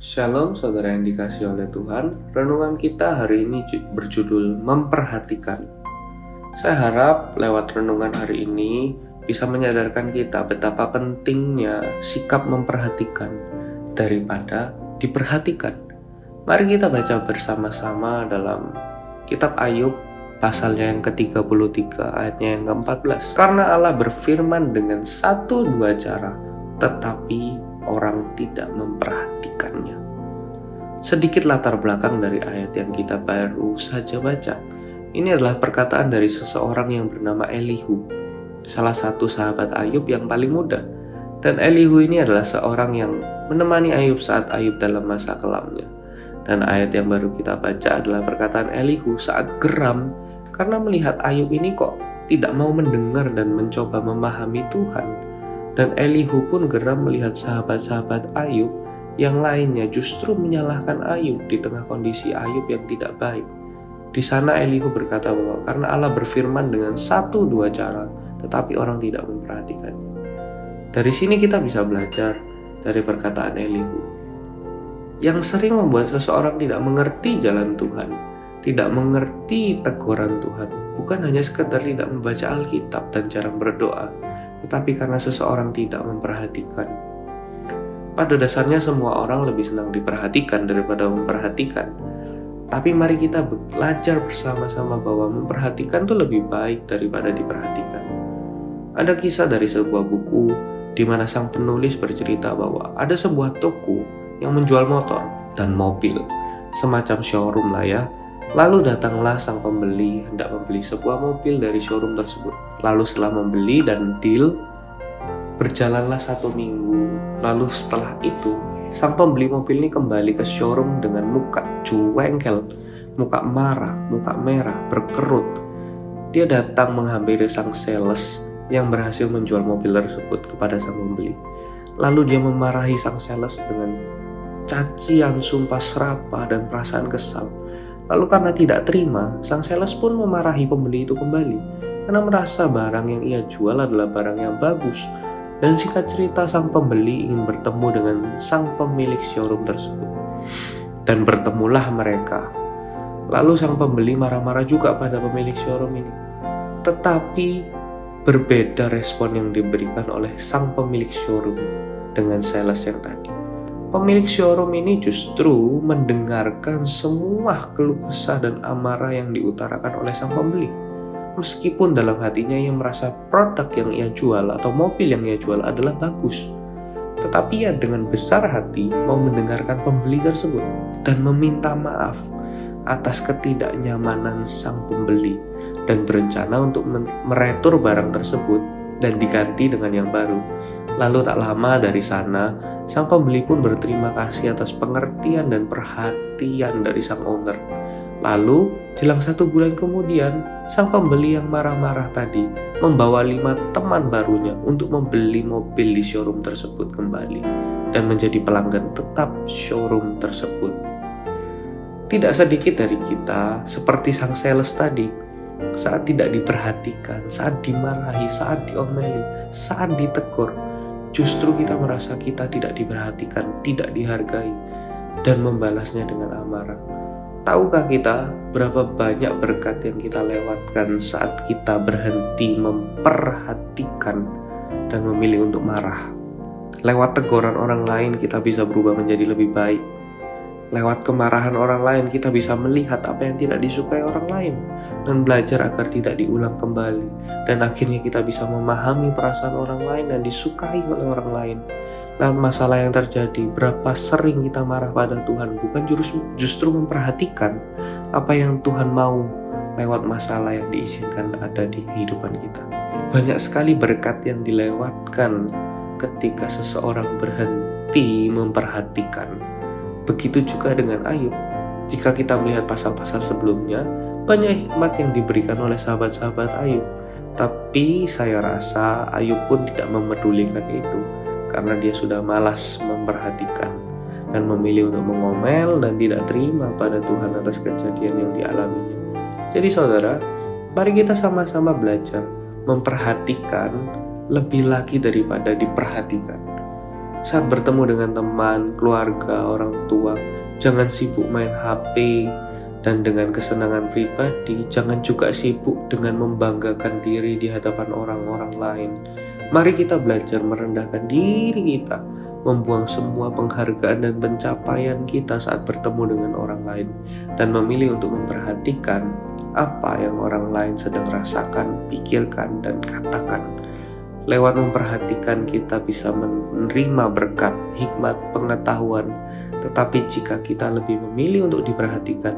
Shalom saudara yang dikasihi oleh Tuhan. Renungan kita hari ini berjudul Memperhatikan. Saya harap lewat renungan hari ini bisa menyadarkan kita betapa pentingnya sikap memperhatikan daripada diperhatikan. Mari kita baca bersama-sama dalam kitab Ayub pasalnya yang ke-33 ayatnya yang ke-14. Karena Allah berfirman dengan satu dua cara, tetapi orang tidak memperhatikannya. Sedikit latar belakang dari ayat yang kita baru saja baca. Ini adalah perkataan dari seseorang yang bernama Elihu, salah satu sahabat Ayub yang paling muda. Dan Elihu ini adalah seorang yang menemani Ayub saat Ayub dalam masa kelamnya. Dan ayat yang baru kita baca adalah perkataan Elihu saat geram karena melihat Ayub ini kok tidak mau mendengar dan mencoba memahami Tuhan. Dan Elihu pun geram melihat sahabat-sahabat Ayub yang lainnya justru menyalahkan Ayub di tengah kondisi Ayub yang tidak baik. Di sana Elihu berkata bahwa karena Allah berfirman dengan satu dua cara, tetapi orang tidak memperhatikannya. Dari sini kita bisa belajar dari perkataan Elihu, yang sering membuat seseorang tidak mengerti jalan Tuhan, tidak mengerti teguran Tuhan, bukan hanya sekedar tidak membaca Alkitab dan jarang berdoa, tetapi karena seseorang tidak memperhatikan. Pada dasarnya semua orang lebih senang diperhatikan daripada memperhatikan. Tapi mari kita belajar bersama-sama bahwa memperhatikan itu lebih baik daripada diperhatikan. Ada kisah dari sebuah buku di mana sang penulis bercerita bahwa ada sebuah toko yang menjual motor dan mobil, semacam showroom lah ya. Lalu datanglah sang pembeli hendak membeli sebuah mobil dari showroom tersebut. Lalu setelah membeli dan deal, berjalanlah 1 minggu. Lalu setelah itu, sang pembeli mobil ini kembali ke showroom dengan muka cuengkel, muka marah, muka merah, berkerut. Dia datang menghampiri sang sales yang berhasil menjual mobil tersebut kepada sang pembeli. Lalu dia memarahi sang sales dengan cacian, sumpah serapah, dan perasaan kesal. Lalu karena tidak terima, sang sales pun memarahi pembeli itu kembali karena merasa barang yang ia jual adalah barang yang bagus. Dan singkat cerita, sang pembeli ingin bertemu dengan sang pemilik showroom tersebut. Dan bertemulah mereka. Lalu sang pembeli marah-marah juga pada pemilik showroom ini. Tetapi berbeda respon yang diberikan oleh sang pemilik showroom dengan sales yang tadi. Pemilik showroom ini justru mendengarkan semua keluh kesah dan amarah yang diutarakan oleh sang pembeli. Meskipun dalam hatinya ia merasa produk yang ia jual atau mobil yang ia jual adalah bagus. Tetapi ia dengan besar hati mau mendengarkan pembeli tersebut dan meminta maaf atas ketidaknyamanan sang pembeli dan berencana untuk meretur barang tersebut dan diganti dengan yang baru. Lalu tak lama dari sana, sang pembeli pun berterima kasih atas pengertian dan perhatian dari sang owner. Lalu, jelang 1 bulan kemudian, sang pembeli yang marah-marah tadi membawa 5 teman barunya untuk membeli mobil di showroom tersebut kembali dan menjadi pelanggan tetap showroom tersebut. Tidak sedikit dari kita seperti sang sales tadi, saat tidak diperhatikan, saat dimarahi, saat diomeli, saat ditegur, justru kita merasa kita tidak diperhatikan, tidak dihargai, dan membalasnya dengan amarah. Tahukah kita berapa banyak berkat yang kita lewatkan saat kita berhenti memperhatikan dan memilih untuk marah? Lewat teguran orang lain kita bisa berubah menjadi lebih baik. Lewat kemarahan orang lain kita bisa melihat apa yang tidak disukai orang lain dan belajar agar tidak diulang kembali. Dan akhirnya kita bisa memahami perasaan orang lain dan disukai oleh orang lain. Lewat masalah yang terjadi, berapa sering kita marah pada Tuhan, bukan justru memperhatikan apa yang Tuhan mau lewat masalah yang diizinkan ada di kehidupan kita. Banyak sekali berkat yang dilewatkan ketika seseorang berhenti memperhatikan. Begitu juga dengan Ayub. Jika kita melihat pasal-pasal sebelumnya, banyak hikmat yang diberikan oleh sahabat-sahabat Ayub. Tapi saya rasa Ayub pun tidak memedulikan itu, karena dia sudah malas memperhatikan dan memilih untuk mengomel dan tidak terima pada Tuhan atas kejadian yang dialaminya. Jadi saudara, mari kita sama-sama belajar memperhatikan lebih lagi daripada diperhatikan. Saat bertemu dengan teman, keluarga, orang tua, jangan sibuk main HP, dan dengan kesenangan pribadi, jangan juga sibuk dengan membanggakan diri di hadapan orang-orang lain. Mari kita belajar merendahkan diri kita, membuang semua penghargaan dan pencapaian kita saat bertemu dengan orang lain, dan memilih untuk memperhatikan apa yang orang lain sedang rasakan, pikirkan, dan katakan. Lewat memperhatikan kita bisa menerima berkat, hikmat, pengetahuan. Tetapi jika kita lebih memilih untuk diperhatikan,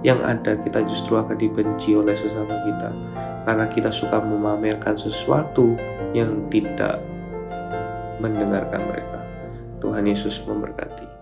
yang ada kita justru akan dibenci oleh sesama kita. Karena kita suka memamerkan sesuatu yang tidak mendengarkan mereka. Tuhan Yesus memberkati.